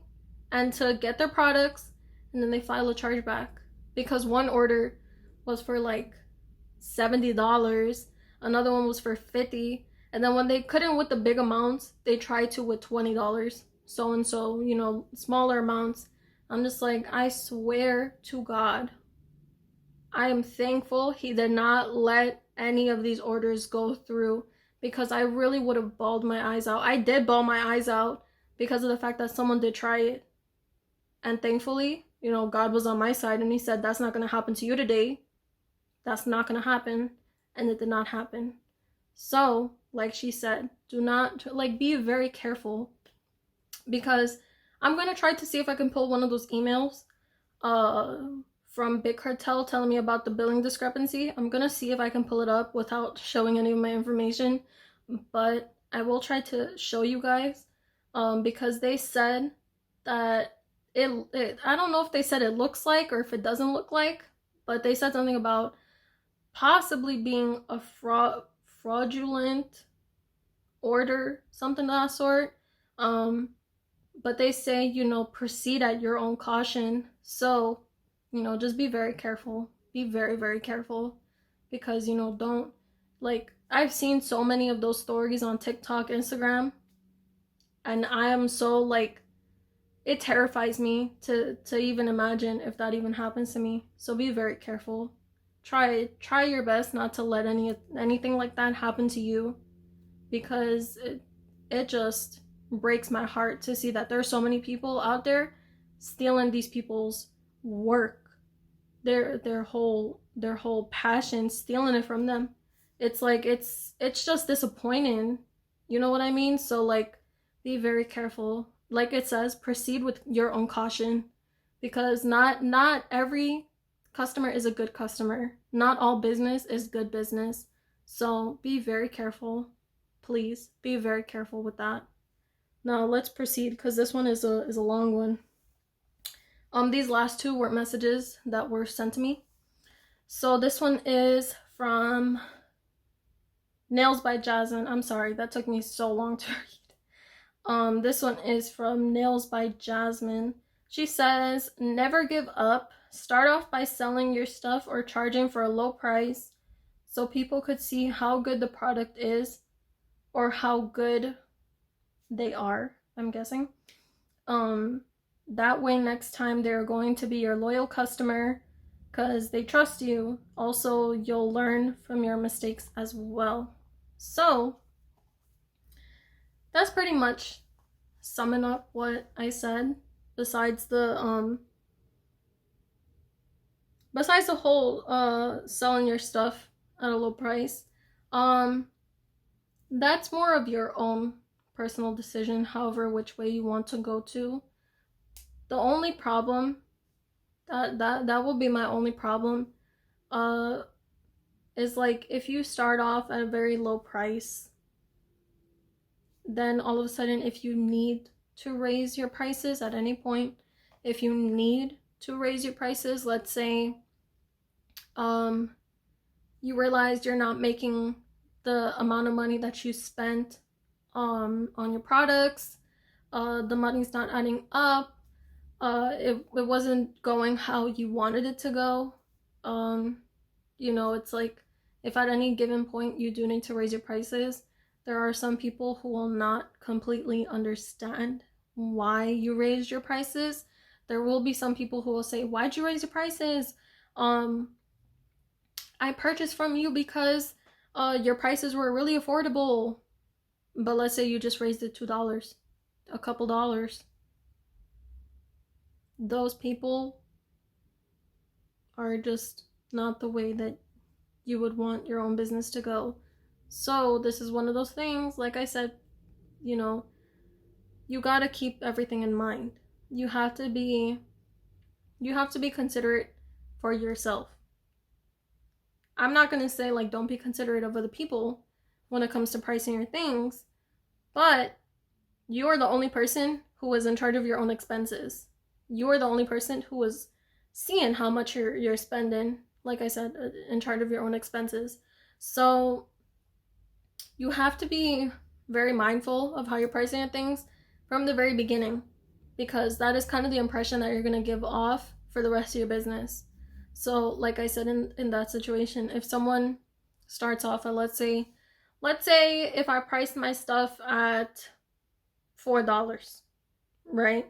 and to get their products, and then they file a chargeback because one order was for like $70, another one was for $50, and then when they couldn't with the big amounts, they tried to with $20, so and so, you know, smaller amounts. I'm just like, I swear to God, I am thankful he did not let any of these orders go through, because I really would have bawled my eyes out. I did bawl my eyes out because of the fact that someone did try it. And thankfully, you know, God was on my side, and he said, that's not going to happen to you today. That's not going to happen. And it did not happen. So, like she said, do not, like, be very careful, because I'm going to try to see if I can pull one of those emails from Big Cartel telling me about the billing discrepancy. I'm gonna see if I can pull it up without showing any of my information, but I will try to show you guys, because they said that I don't know if they said it looks like or if it doesn't look like, but they said something about possibly being a fraudulent order, something of that sort. But they say, you know, proceed at your own caution. So, you know, just be very careful. Be very, very careful. Because, you know, don't, like, I've seen so many of those stories on TikTok, Instagram, and I am so, like, it terrifies me to even imagine if that even happens to me. So be very careful. Try your best not to let anything like that happen to you, because it just breaks my heart to see that there's so many people out there stealing these people's work, their whole passion, stealing it from them. It's like it's just disappointing. You know what I mean? So like, be very careful. Like it says, proceed with your own caution, because not every customer is a good customer. Not all business is good business. So be very careful. Please be very careful with that. Now let's proceed, because this one is a long one. These last two were messages that were sent to me. So this one is from Nails by Jasmine. I'm sorry, that took me so long to read. This one is from Nails by Jasmine. She says, never give up. Start off by selling your stuff or charging for a low price so people could see how good the product is, or how good they are, I'm guessing. That way next time they're going to be your loyal customer because they trust you. Also, you'll learn from your mistakes as well. So that's pretty much summing up what I said, besides the whole selling your stuff at a low price. That's more of your own personal decision, however which way you want to go to. The only problem that will be my only problem is like, if you start off at a very low price, then all of a sudden, if you need to raise your prices at any point, if you need to raise your prices, let's say you realize you're not making the amount of money that you spent on your products, the money's not adding up, it wasn't going how you wanted it to go, you know, it's like, if at any given point you do need to raise your prices, there are some people who will not completely understand why you raised your prices. There will be some people who will say, why'd you raise your prices? I purchased from you because your prices were really affordable. But let's say you just raised it $2, a couple dollars. Those people are just not the way that you would want your own business to go. So this is one of those things, like I said, you know, you gotta keep everything in mind. You have to be considerate for yourself. I'm not gonna say like don't be considerate of other people when it comes to pricing your things, but you're the only person who is in charge of your own expenses. You're the only person who is seeing how much you're spending, like I said, in charge of your own expenses. So you have to be very mindful of how you're pricing things from the very beginning, because that is kind of the impression that you're going to give off for the rest of your business. So like I said, in that situation, if someone starts off at, let's say if I priced my stuff at $4, right?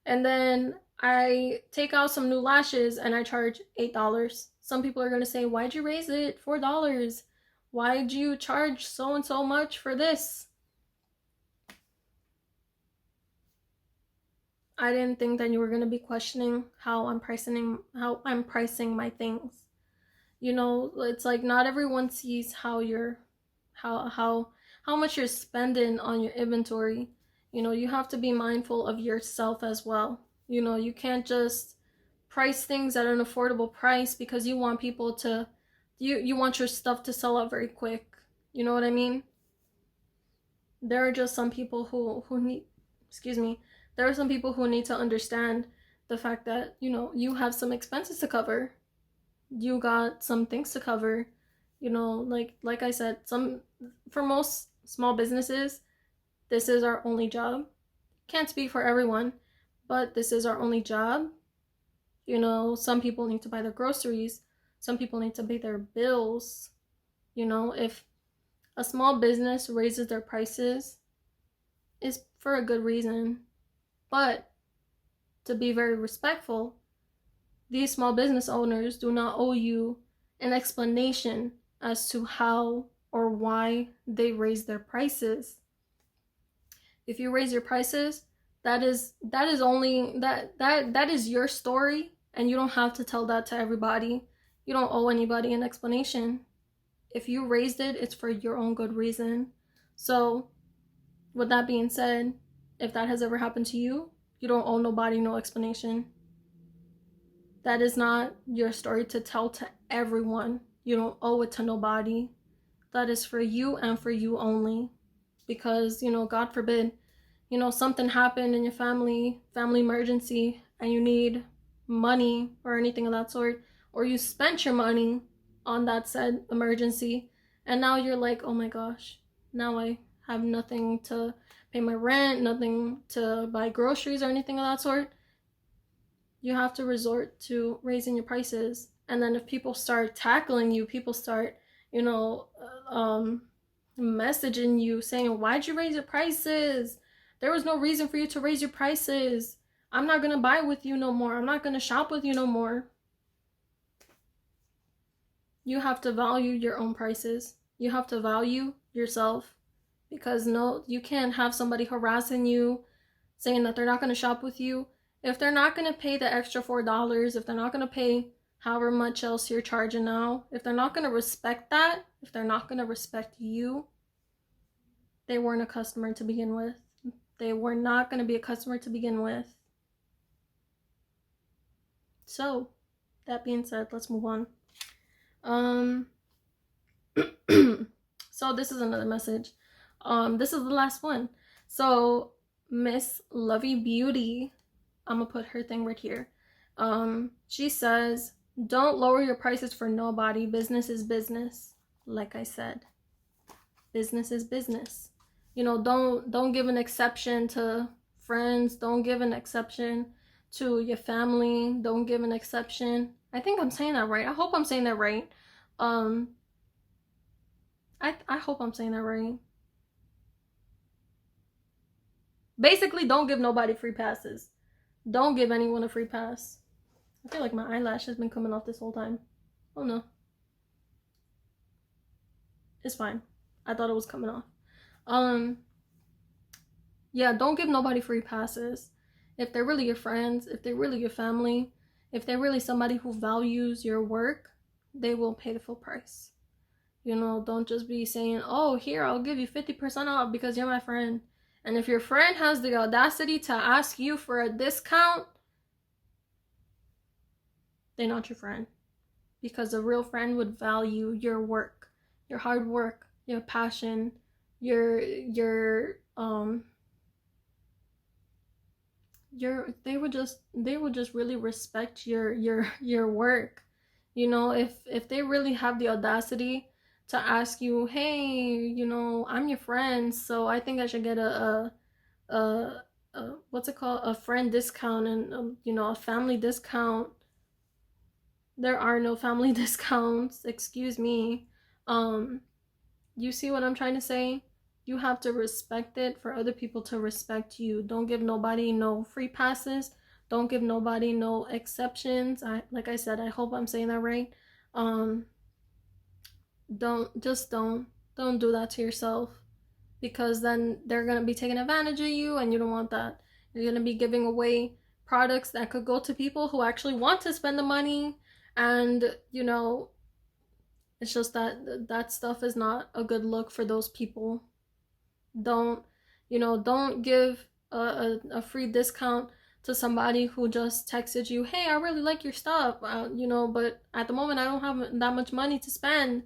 And then I take out some new lashes and I charge $8. Some people are going to say, why'd you raise it $4? Why'd you charge so and so much for this? I didn't think that you were going to be questioning how I'm pricing my things. You know, it's like not everyone sees how much you're spending on your inventory. You know, you have to be mindful of yourself as well. You know, you can't just price things at an affordable price because you want people to, you want your stuff to sell out very quick. You know what I mean? There are just some people who need, There are some people who need to understand the fact that, you know, you have some expenses to cover. You got some things to cover. You know, like I said, for most small businesses, this is our only job. Can't speak for everyone, but this is our only job. You know, some people need to buy their groceries. Some people need to pay their bills. You know, if a small business raises their prices, it's for a good reason. But to be very respectful, these small business owners do not owe you an explanation as to how or why they raise their prices. If you raise your prices, that is only that is your story, and you don't have to tell that to everybody. You don't owe anybody an explanation. If you raised it, it's for your own good reason. So, with that being said, if that has ever happened to you, you don't owe nobody no explanation. That is not your story to tell to everyone. You don't owe it to nobody. That is for you and for you only. Because, you know, God forbid, you know, something happened in your family emergency, and you need money or anything of that sort, or you spent your money on that said emergency, and now you're like, oh my gosh, now I have nothing to pay my rent, nothing to buy groceries or anything of that sort. You have to resort to raising your prices. And then if people start tackling you, people start, you know, messaging you saying, why'd you raise your prices? There was no reason for you to raise your prices. I'm not gonna buy with you no more. I'm not gonna shop with you no more. You have to value your own prices. You have to value yourself, because no, you can't have somebody harassing you, saying that they're not gonna shop with you. If they're not gonna pay the extra $4, if they're not gonna pay however much else you're charging now, if they're not gonna respect that, if they're not gonna respect you, they weren't a customer to begin with. They were not going to be a customer to begin with. So, that being said, let's move on. So this is another message. This is the last one. So, Miss Lovey Beauty, I'm gonna put her thing right here. She says, don't lower your prices for nobody. Business is business. Like I said, business is business. You know, don't give an exception to friends. Don't give an exception to your family. Don't give an exception. I think I'm saying that right. I hope I'm saying that right. I hope I'm saying that right. Basically, don't give nobody free passes. Don't give anyone a free pass. I feel like my eyelash has been coming off this whole time. Oh no. It's fine. I thought it was coming off. Yeah, don't give nobody free passes. If they're really your friends, if they're really your family, if they're really somebody who values your work, they will pay the full price. You know, don't just be saying, oh, here, I'll give you 50% off because you're my friend. And if your friend has the audacity to ask you for a discount, they're not your friend. Because a real friend would value your work, your hard work, your passion, they would just really respect your work. You know, if they really have the audacity to ask you, hey, you know, I'm your friend, so I think I should get a what's it called, a friend discount, and you know, a family discount. There are no family discounts, excuse me. You see what I'm trying to say? You have to respect it for other people to respect you. Don't give nobody no free passes. Don't give nobody no exceptions. Like I said, I hope I'm saying that right. Don't do that to yourself, because then they're gonna be taking advantage of you, and you don't want that. You're gonna be giving away products that could go to people who actually want to spend the money, and you know, it's just that stuff is not a good look for those people. Don't give a free discount to somebody who just texted you, hey, I really like your stuff, you know, but at the moment I don't have that much money to spend.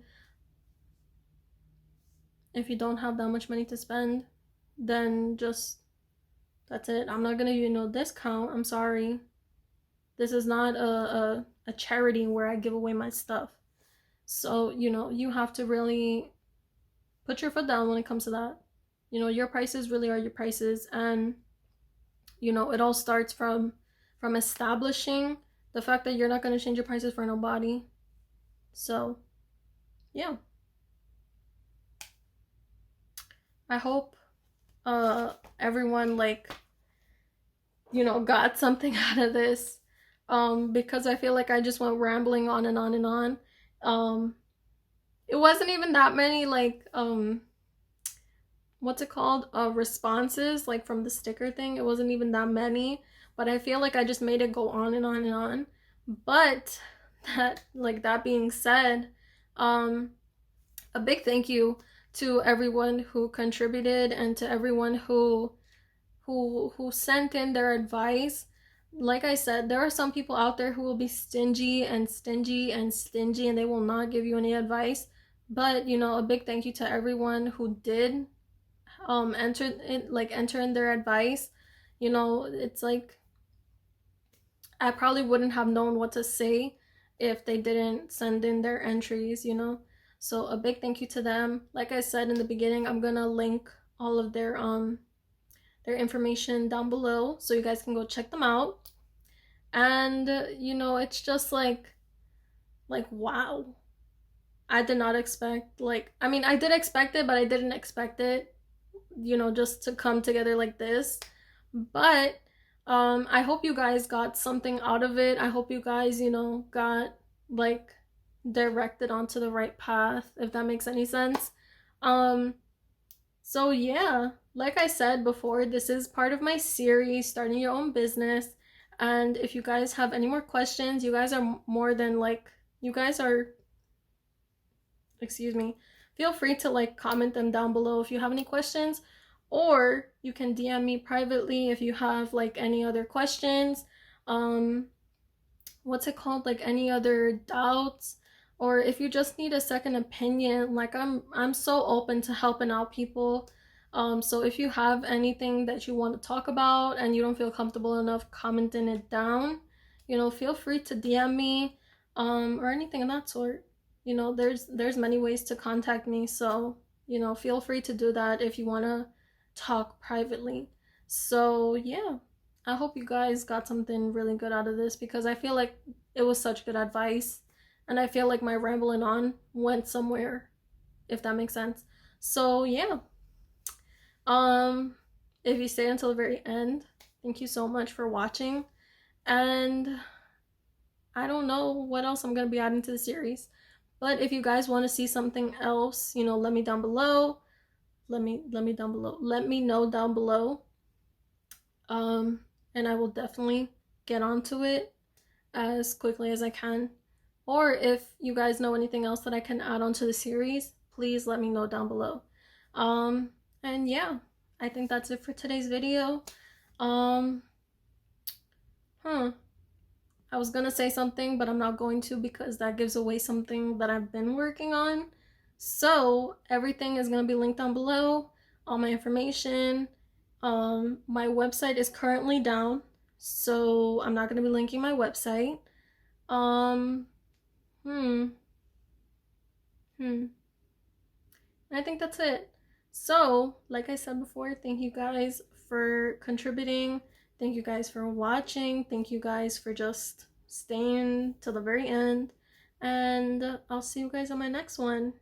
If you don't have that much money to spend, then just That's it. I'm not gonna give you no discount. I'm sorry. This is not a charity where I give away my stuff. So, you know, you have to really put your foot down when it comes to that. You know, your prices really are your prices, and you know, it all starts from establishing the fact that you're not going to change your prices for nobody. So, yeah. I hope everyone, like, you know, got something out of this, because I feel like I just went rambling on and on and on. It wasn't even that many, like, what's it called, responses, like, from the sticker thing. It wasn't even that many, but I feel like I just made it go on and on and on. But that being said, a big thank you to everyone who contributed, and to everyone who sent in their advice. Like I said, there are some people out there who will be stingy and stingy and stingy, and they will not give you any advice. But, you know, a big thank you to everyone who did enter in their advice. You know, it's like, I probably wouldn't have known what to say if they didn't send in their entries, you know. So a big thank you to them. Like I said in the beginning, I'm gonna link all of their information down below, so you guys can go check them out. And you know, it's just like wow. I did not expect, like, I mean, I did expect it, but I didn't expect it, you know, just to come together like this. But I hope you guys got something out of it. I hope you guys, you know, got, like, directed onto the right path, if that makes any sense. So yeah, like I said before, this is part of my series, starting your own business. And if you guys have any more questions, you guys are more than, like, you guys are, excuse me, feel free to, like, comment them down below if you have any questions, or you can DM me privately if you have, like, any other questions, what's it called, like, any other doubts, or if you just need a second opinion. Like, I'm so open to helping out people. So if you have anything that you want to talk about and you don't feel comfortable enough commenting it down, you know, feel free to DM me, or anything of that sort. You know, there's many ways to contact me, so, you know, feel free to do that if you want to talk privately. So yeah, I hope you guys got something really good out of this, because I feel like it was such good advice, and I feel like my rambling on went somewhere, if that makes sense. So yeah, if you stay until the very end, thank you so much for watching. And I don't know what else I'm gonna be adding to the series, but if you guys want to see something else, you know, let me down below. Let me down below. Let me know down below. And I will definitely get onto it as quickly as I can. Or if you guys know anything else that I can add onto the series, please let me know down below. And yeah, I think that's it for today's video. I was gonna say something, but I'm not going to, because that gives away something that I've been working on. So everything is gonna be linked down below, all my information. My website is currently down, so I'm not gonna be linking my website. I think that's it. So, like I said before, thank you guys for contributing. Thank you guys for watching. Thank you guys for just staying till the very end. And I'll see you guys on my next one.